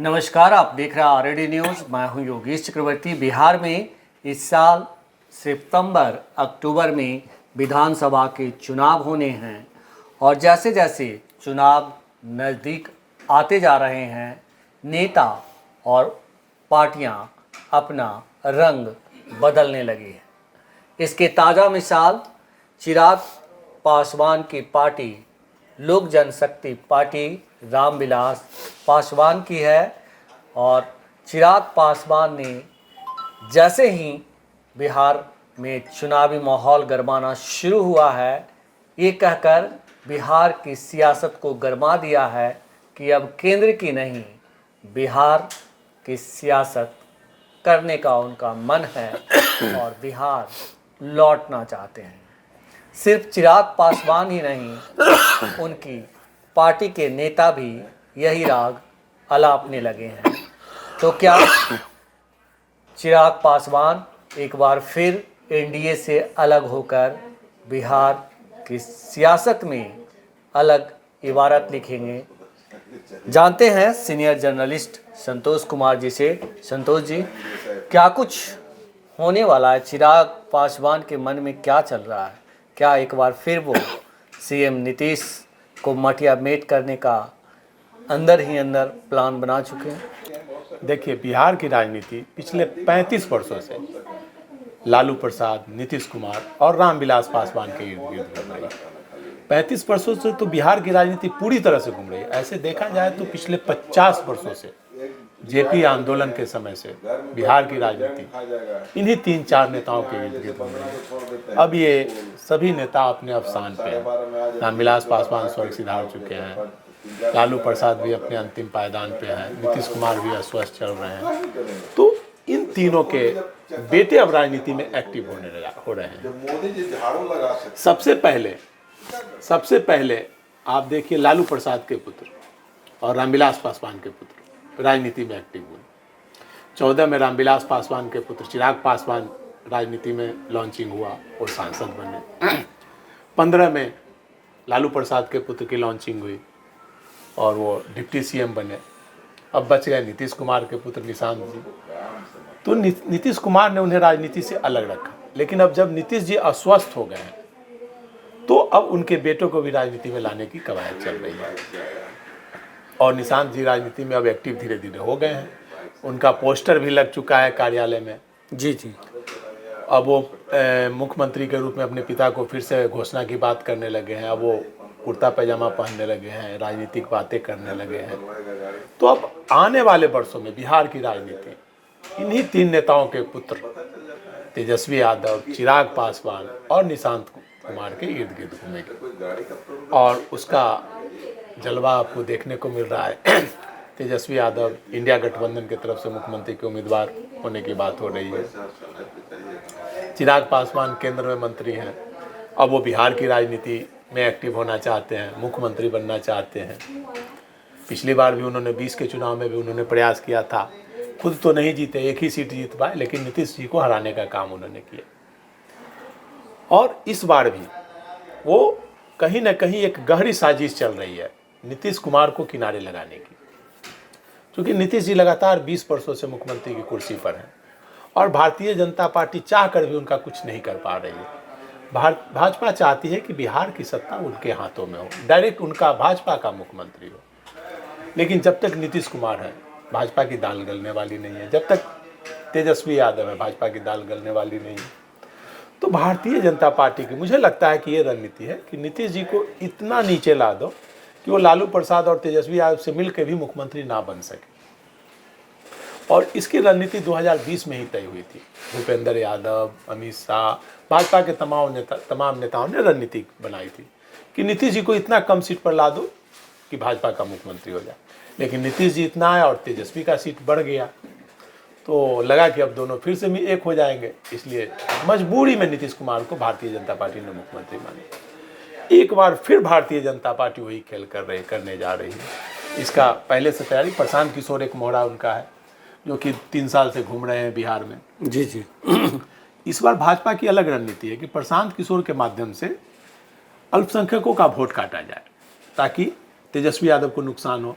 नमस्कार, आप देख रहे हैं आरडी न्यूज़। मैं हूं योगेश चक्रवर्ती। बिहार में इस साल सितंबर अक्टूबर में विधानसभा के चुनाव होने हैं और जैसे जैसे चुनाव नज़दीक आते जा रहे हैं, नेता और पार्टियां अपना रंग बदलने लगी हैं। इसके ताज़ा मिसाल चिराग पासवान की पार्टी लोक जनशक्ति पार्टी रामविलास पासवान की है। और चिराग पासवान ने जैसे ही बिहार में चुनावी माहौल गरमाना शुरू हुआ है, ये कहकर बिहार की सियासत को गरमा दिया है कि अब केंद्र की नहीं, बिहार की सियासत करने का उनका मन है और बिहार लौटना चाहते हैं। सिर्फ चिराग पासवान ही नहीं, उनकी पार्टी के नेता भी यही राग अलापने लगे हैं। तो क्या चिराग पासवान एक बार फिर एनडीए से अलग होकर बिहार की सियासत में अलग इबारत लिखेंगे? जानते हैं सीनियर जर्नलिस्ट संतोष कुमार जी से। संतोष जी, क्या कुछ होने वाला है? चिराग पासवान के मन में क्या चल रहा है? क्या एक बार फिर वो सीएम नीतीश को मटिया मेट करने का अंदर ही अंदर प्लान बना चुके हैं? देखिए, बिहार की राजनीति पिछले 35 वर्षों से लालू प्रसाद, नीतीश कुमार और रामविलास पासवान के इर्द गिर्द घूम रही है। 35 वर्षों से तो बिहार की राजनीति पूरी तरह से घूम रही है। ऐसे देखा जाए तो पिछले 50 वर्षों से, जेपी आंदोलन के समय से बिहार की राजनीति इन्हीं 3-4 नेताओं के इर्द गिर्द घूम रही है। अब ये सभी नेता अपने अवसान पे हैं। रामविलास पासवान स्वर्ग सिधार चुके हैं, लालू प्रसाद भी अपने अंतिम पायदान पे हैं, नीतीश कुमार भी अस्वस्थ चल रहे हैं। तो इन तीनों के बेटे अब राजनीति में एक्टिव हो रहे हैं। सबसे पहले आप देखिए, लालू प्रसाद के पुत्र और रामविलास पासवान के पुत्र राजनीति में एक्टिव हुए। 14 में रामविलास पासवान के पुत्र चिराग पासवान राजनीति में लॉन्चिंग हुआ और सांसद बने। 15 में लालू प्रसाद के पुत्र की लॉन्चिंग हुई और वो डिप्टी सीएम बने। अब बच गए नीतीश कुमार के पुत्र निशांत जी। तो नीतीश कुमार ने उन्हें राजनीति से अलग रखा, लेकिन अब जब नीतीश जी अस्वस्थ हो गए हैं तो अब उनके बेटों को भी राजनीति में लाने की कवायद चल रही है और निशांत जी राजनीति में अब एक्टिव धीरे धीरे हो गए हैं। उनका पोस्टर भी लग चुका है कार्यालय में। जी। अब वो मुख्यमंत्री के रूप में अपने पिता को फिर से घोषणा की बात करने लगे हैं। अब वो कुर्ता पैजामा पहनने लगे हैं, राजनीतिक बातें करने लगे हैं। तो अब आने वाले वर्षों में बिहार की राजनीति इन्हीं 3 नेताओं के पुत्र तेजस्वी यादव, चिराग पासवान और निशांत कुमार के इर्द गिर्द घूमेगी और उसका जलवा आपको देखने को मिल रहा है। तेजस्वी यादव इंडिया गठबंधन की तरफ से मुख्यमंत्री के उम्मीदवार होने की बात हो रही है। चिराग पासवान केंद्र में मंत्री हैं, अब वो बिहार की राजनीति में एक्टिव होना चाहते हैं, मुख्यमंत्री बनना चाहते हैं। पिछली बार भी उन्होंने 20 के चुनाव में भी उन्होंने प्रयास किया था। खुद तो नहीं जीते, एक ही सीट जीत पाए, लेकिन नीतीश जी को हराने का काम उन्होंने किया। और इस बार भी वो कहीं ना कहीं एक गहरी साजिश चल रही है नीतीश कुमार को किनारे लगाने की, क्योंकि नीतीश जी लगातार 20 वर्षों से मुख्यमंत्री की कुर्सी पर हैं और भारतीय जनता पार्टी चाह कर भी उनका कुछ नहीं कर पा रही है। भाजपा चाहती है कि बिहार की सत्ता उनके हाथों में हो, डायरेक्ट उनका भाजपा का मुख्यमंत्री हो। लेकिन जब तक नीतीश कुमार है, भाजपा की दाल गलने वाली नहीं है। जब तक तेजस्वी यादव है, भाजपा की दाल गलने वाली नहीं है। तो भारतीय जनता पार्टी की मुझे लगता है कि ये रणनीति है कि नीतीश जी को इतना नीचे ला दो कि वो लालू प्रसाद और तेजस्वी यादव से मिलकर भी मुख्यमंत्री ना बन सके। और इसकी रणनीति 2020 में ही तय हुई थी। भूपेंद्र यादव, अमित शाह, भाजपा के तमाम नेताओं ने रणनीति बनाई थी कि नीतीश जी को इतना कम सीट पर ला दो कि भाजपा का मुख्यमंत्री हो जाए। लेकिन नीतीश जी इतना आया और तेजस्वी का सीट बढ़ गया, तो लगा कि अब दोनों फिर से भी एक हो जाएंगे। इसलिए मजबूरी में नीतीश कुमार को भारतीय जनता पार्टी ने मुख्यमंत्री माना। एक बार फिर भारतीय जनता पार्टी वही खेल करने जा रही है। इसका पहले से तैयारी, प्रशांत किशोर एक मोहरा उनका है जो कि 3 साल से घूम रहे हैं बिहार में। जी। इस बार भाजपा की अलग रणनीति है कि प्रशांत किशोर के माध्यम से अल्पसंख्यकों का वोट काटा जाए ताकि तेजस्वी यादव को नुकसान हो।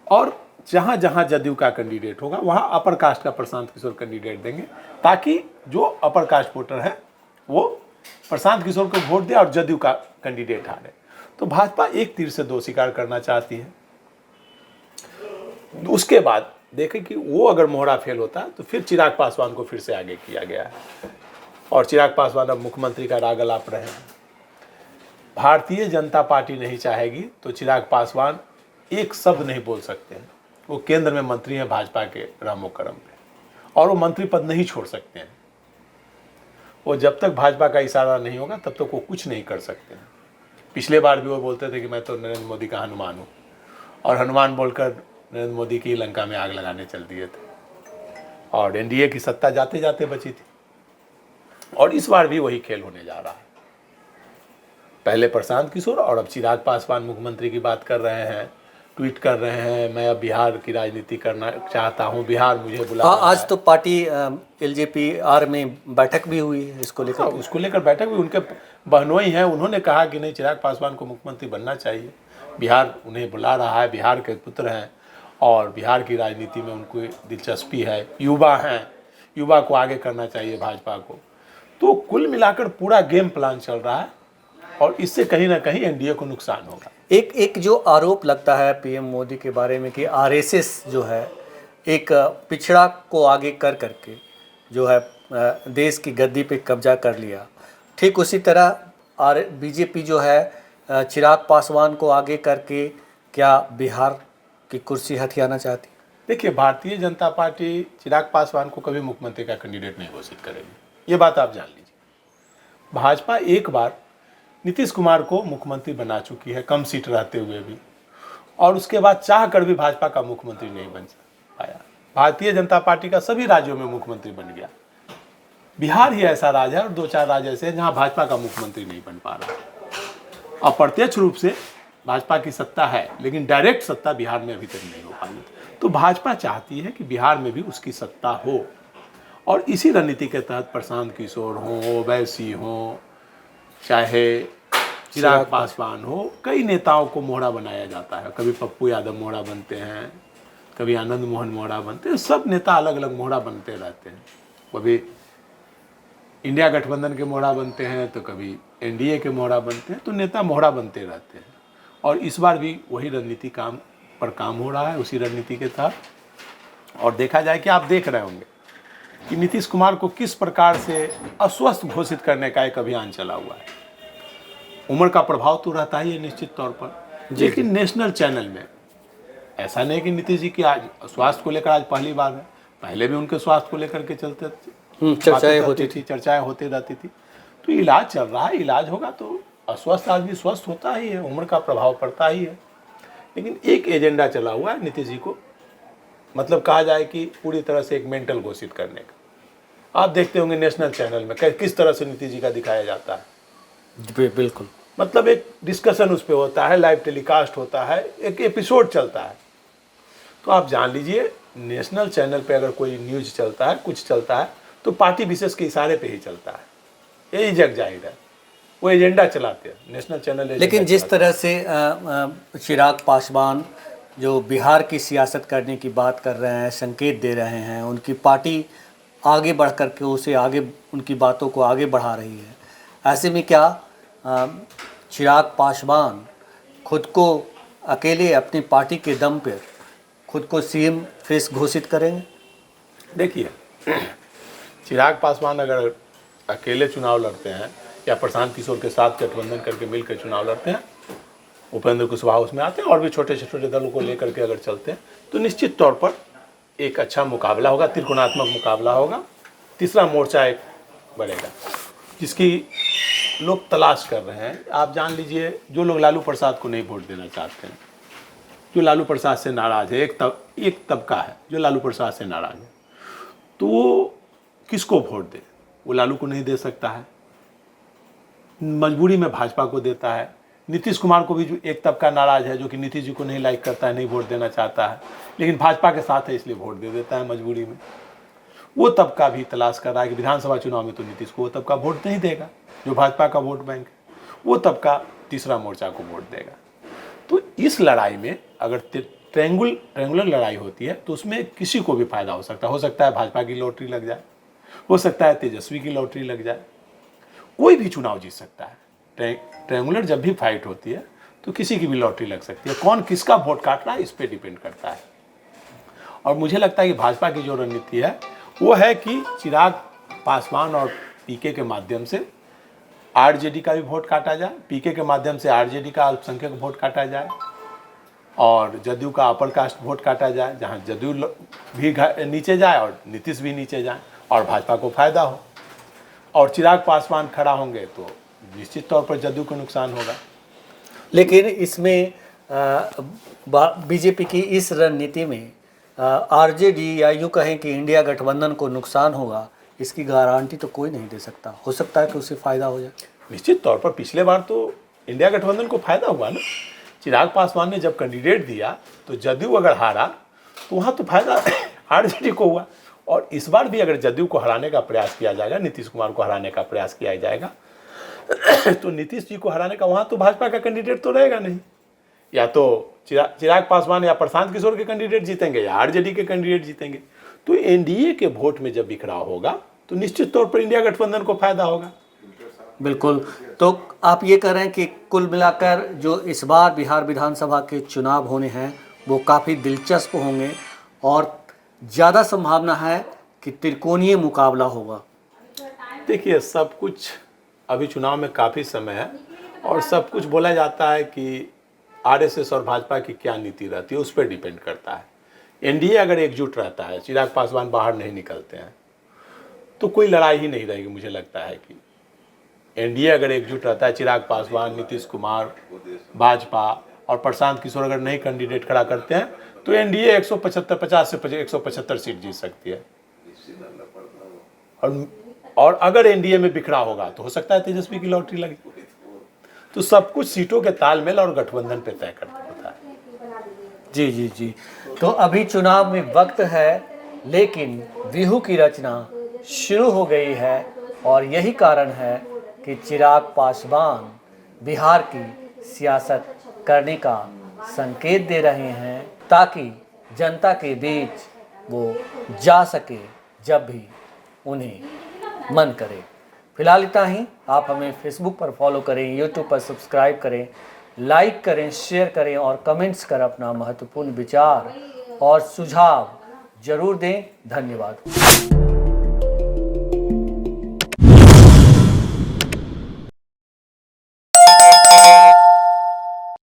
और जहाँ जहाँ जदयू का कैंडिडेट होगा वहाँ अपर कास्ट का प्रशांत किशोर कैंडिडेट देंगे, ताकि जो अपर कास्ट वोटर है वो प्रशांत किशोर को वोट दे और जदयू का कैंडिडेट हारे। तो भाजपा एक तीर से दो शिकार करना चाहती है। उसके बाद देखें कि वो अगर मोहरा फेल होता है तो फिर चिराग पासवान को फिर से आगे किया गया है, और चिराग पासवान अब मुख्यमंत्री का राग अलाप रहे हैं। भारतीय जनता पार्टी नहीं चाहेगी तो चिराग पासवान एक शब्द नहीं बोल सकते हैं। वो केंद्र में मंत्री हैं भाजपा के रहमो करम पे, और वो मंत्री पद नहीं छोड़ सकते हैं। वो जब तक भाजपा का इशारा नहीं होगा तब तक वो कुछ नहीं कर सकते हैं। पिछले बार भी वो बोलते थे कि मैं तो नरेंद्र मोदी का हनुमान हूँ, और हनुमान बोलकर नरेंद्र मोदी की लंका में आग लगाने चल दिए थे, और एनडीए की सत्ता जाते जाते बची थी। और इस बार भी वही खेल होने जा रहा है। पहले प्रशांत किशोर और अब चिराग पासवान मुख्यमंत्री की बात कर रहे हैं, ट्वीट कर रहे हैं, मैं अब बिहार की राजनीति करना चाहता हूं, बिहार मुझे बुला रहा है। आज तो पार्टी एलजेपी-आर में बैठक भी हुई है इसको लेकर। उसको लेकर बैठक भी, उनके बहनोई हैं, उन्होंने कहा कि नहीं, चिराग पासवान को मुख्यमंत्री बनना चाहिए, बिहार उन्हें बुला रहा है, बिहार के पुत्र हैं और बिहार की राजनीति में उनको दिलचस्पी है, युवा हैं, युवा को आगे करना चाहिए भाजपा को। तो कुल मिलाकर पूरा गेम प्लान चल रहा है, और इससे कहीं ना कहीं एनडीए को नुकसान होगा। एक जो आरोप लगता है पीएम मोदी के बारे में कि आरएसएस जो है एक पिछड़ा को आगे कर करके जो है देश की गद्दी पे कब्जा कर लिया, ठीक उसी तरह बीजेपी जो है चिराग पासवान को आगे करके क्या बिहार की कुर्सी हथियाना चाहती? देखिए, भारतीय जनता पार्टी चिराग पासवान को कभी मुख्यमंत्री का कैंडिडेट नहीं घोषित करेगी, ये बात आप जान लीजिए। भाजपा एक बार नीतीश कुमार को मुख्यमंत्री बना चुकी है, कम सीट रहते हुए भी, और उसके बाद चाह कर भी भाजपा का मुख्यमंत्री नहीं बन पाया। भारतीय जनता पार्टी का सभी राज्यों में मुख्यमंत्री बन गया। बिहार ही ऐसा राज्य है और दो चार राज्य ऐसे हैं जहां भाजपा का मुख्यमंत्री नहीं बन पा रहा। अप्रत्यक्ष रूप से भाजपा की सत्ता है, लेकिन डायरेक्ट सत्ता बिहार में अभी तक नहीं हो पाई। तो भाजपा चाहती है कि बिहार में भी उसकी सत्ता हो, और इसी रणनीति के तहत प्रशांत किशोर हो, ओवैसी हो, चाहे चिराग पासवान हो, कई नेताओं को मोहरा बनाया जाता है। कभी पप्पू यादव मोहरा बनते हैं, कभी आनंद मोहन मोहरा बनते हैं, सब नेता अलग अलग मोहरा बनते रहते हैं। कभी इंडिया गठबंधन के मोहरा बनते हैं तो कभी एनडीए के मोहरा बनते हैं, तो नेता मोहरा बनते रहते हैं। और इस बार भी वही रणनीति काम हो रहा है, उसी रणनीति के तहत। और देखा जाए कि आप देख रहे होंगे कि नीतीश कुमार को किस प्रकार से अस्वस्थ घोषित करने का एक अभियान चला हुआ है। उम्र का प्रभाव तो रहता ही है निश्चित तौर पर, लेकिन नेशनल चैनल में ऐसा नहीं कि नीतीश जी की आज स्वास्थ्य को लेकर आज पहली बार है, पहले भी उनके स्वास्थ्य को लेकर के चलते चर्चाएं होती रहती थी। तो इलाज चल रहा है, इलाज होगा तो अस्वस्थ आदमी स्वस्थ होता ही है, उम्र का प्रभाव पड़ता ही है। लेकिन एक एजेंडा चला हुआ है नीतीश जी को, मतलब कहा जाए कि पूरी तरह से एक मेंटल घोषित करने का। आप देखते होंगे नेशनल चैनल में किस तरह से नीतीश जी का दिखाया जाता है। बिल्कुल, मतलब एक डिस्कशन उस पर होता है, लाइव टेलीकास्ट होता है, एक एपिसोड चलता है। तो आप जान लीजिए नेशनल चैनल पे अगर कोई न्यूज चलता है, कुछ चलता है, तो पार्टी विशेष के इशारे पे ही चलता है। यही जग जाहिर है, वो एजेंडा चलाते हैं नेशनल चैनल। लेकिन जिस तरह से चिराग पासवान जो बिहार की सियासत करने की बात कर रहे हैं, संकेत दे रहे हैं, उनकी पार्टी आगे बढ़ कर के उसे आगे, उनकी बातों को आगे बढ़ा रही है। ऐसे में क्या चिराग पासवान खुद को अकेले अपनी पार्टी के दम पर खुद को सीएम फेस घोषित करेंगे? देखिए, चिराग पासवान अगर अकेले चुनाव लड़ते हैं या प्रशांत किशोर के साथ गठबंधन करके मिलकर चुनाव लड़ते हैं, उपेंद्र कुशवाहा उसमें आते हैं और भी छोटे छोटे दलों को लेकर के अगर चलते हैं, तो निश्चित तौर पर एक अच्छा मुकाबला होगा, त्रिकोणात्मक मुकाबला होगा। तीसरा मोर्चा एक बढ़ेगा जिसकी लोग तलाश कर रहे हैं। आप जान लीजिए, जो लोग लालू प्रसाद को नहीं वोट देना चाहते हैं, जो लालू प्रसाद से नाराज़ है, एक तबका है जो लालू प्रसाद से नाराज़ है, तो वो किसको वोट दे? वो लालू को नहीं दे सकता है, मजबूरी में भाजपा को देता है। नीतीश कुमार को भी जो एक तबका नाराज़ है, जो कि नीतीश जी को नहीं लाइक करता है, नहीं वोट देना चाहता है, लेकिन भाजपा के साथ है इसलिए वोट दे देता है मजबूरी में। वो तबका भी तलाश कर रहा है कि विधानसभा चुनाव में तो नीतीश को वो तबका वोट नहीं देगा जो भाजपा का वोट बैंक है, वो तबका तीसरा मोर्चा को वोट देगा। तो इस लड़ाई में अगर ट्रायंगुलर लड़ाई होती है तो उसमें किसी को भी फायदा हो सकता है भाजपा की लॉटरी लग जाए, हो सकता है तेजस्वी की लॉटरी लग जाए, कोई भी चुनाव जीत सकता है। ट्रायंगुलर जब भी फाइट होती है तो किसी की भी लॉटरी लग सकती है। कौन किसका वोट काट रहा है इस पर डिपेंड करता है। और मुझे लगता है कि भाजपा की जो रणनीति है वो है कि चिराग पासवान और पीके के माध्यम से आरजेडी का भी वोट काटा जाए, पीके के माध्यम से आरजेडी का अल्पसंख्यक वोट काटा जाए और जदयू का अपर कास्ट वोट काटा जाए, जहां जदयू भी नीचे जाए और नीतीश भी नीचे जाए और भाजपा को फायदा हो। और चिराग पासवान खड़ा होंगे तो निश्चित तौर पर जदयू को नुकसान होगा। लेकिन इसमें बीजेपी की इस रणनीति में आरजेडी या यूँ कहें कि इंडिया गठबंधन को नुकसान होगा, इसकी गारंटी तो कोई नहीं दे सकता। हो सकता है कि उससे फायदा हो जाए। निश्चित तौर पर पिछले बार तो इंडिया गठबंधन को फायदा हुआ ना। चिराग पासवान ने जब कैंडिडेट दिया तो जदयू अगर हारा तो वहाँ तो फायदा आरजेडी को हुआ। और इस बार भी अगर जदयू को हराने का प्रयास किया जाएगा, नीतीश कुमार को हराने का प्रयास किया जाएगा तो नीतीश जी को हराने का वहाँ तो भाजपा का कैंडिडेट तो रहेगा नहीं। या तो चिराग पासवान या प्रशांत किशोर के कैंडिडेट जीतेंगे या आरजेडी के कैंडिडेट जीतेंगे। तो एनडीए के वोट में जब बिखराव होगा तो निश्चित तौर पर इंडिया गठबंधन को फायदा होगा। बिल्कुल। तो आप ये कह रहे हैं कि कुल मिलाकर जो इस बार बिहार विधानसभा के चुनाव होने हैं वो काफ़ी दिलचस्प होंगे और ज़्यादा संभावना है कि त्रिकोणीय मुकाबला होगा। देखिए, सब कुछ अभी चुनाव में काफ़ी समय है और सब कुछ बोला जाता है कि आरएसएस और भाजपा की क्या नीति रहती है उस पर डिपेंड करता है। एनडीए अगर एकजुट रहता है, चिराग पासवान बाहर नहीं निकलते हैं, तो कोई लड़ाई ही नहीं रहेगी। मुझे लगता है कि एनडीए अगर एकजुट रहता है, चिराग पासवान, नीतीश कुमार, भाजपा और प्रशांत किशोर अगर नए कैंडिडेट खड़ा करते हैं तो एनडीए 50 से 175 सीट जीत सकती है। और अगर एनडीए में बिखरा होगा तो हो सकता है तेजस्वी की लॉटरी लगे। तो सब कुछ सीटों के तालमेल और गठबंधन पे तय करता होता है। जी जी जी। तो अभी चुनाव में वक्त है, लेकिन व्यूह की रचना शुरू हो गई है और यही कारण है कि चिराग पासवान बिहार की सियासत करने का संकेत दे रहे हैं ताकि जनता के बीच वो जा सके जब भी उन्हें मन करे। फिलहाल इतना ही। आप हमें फेसबुक पर फॉलो करें, यूट्यूब पर सब्सक्राइब करें, लाइक करें, शेयर करें और कमेंट्स कर अपना महत्वपूर्ण विचार और सुझाव जरूर दें। धन्यवाद।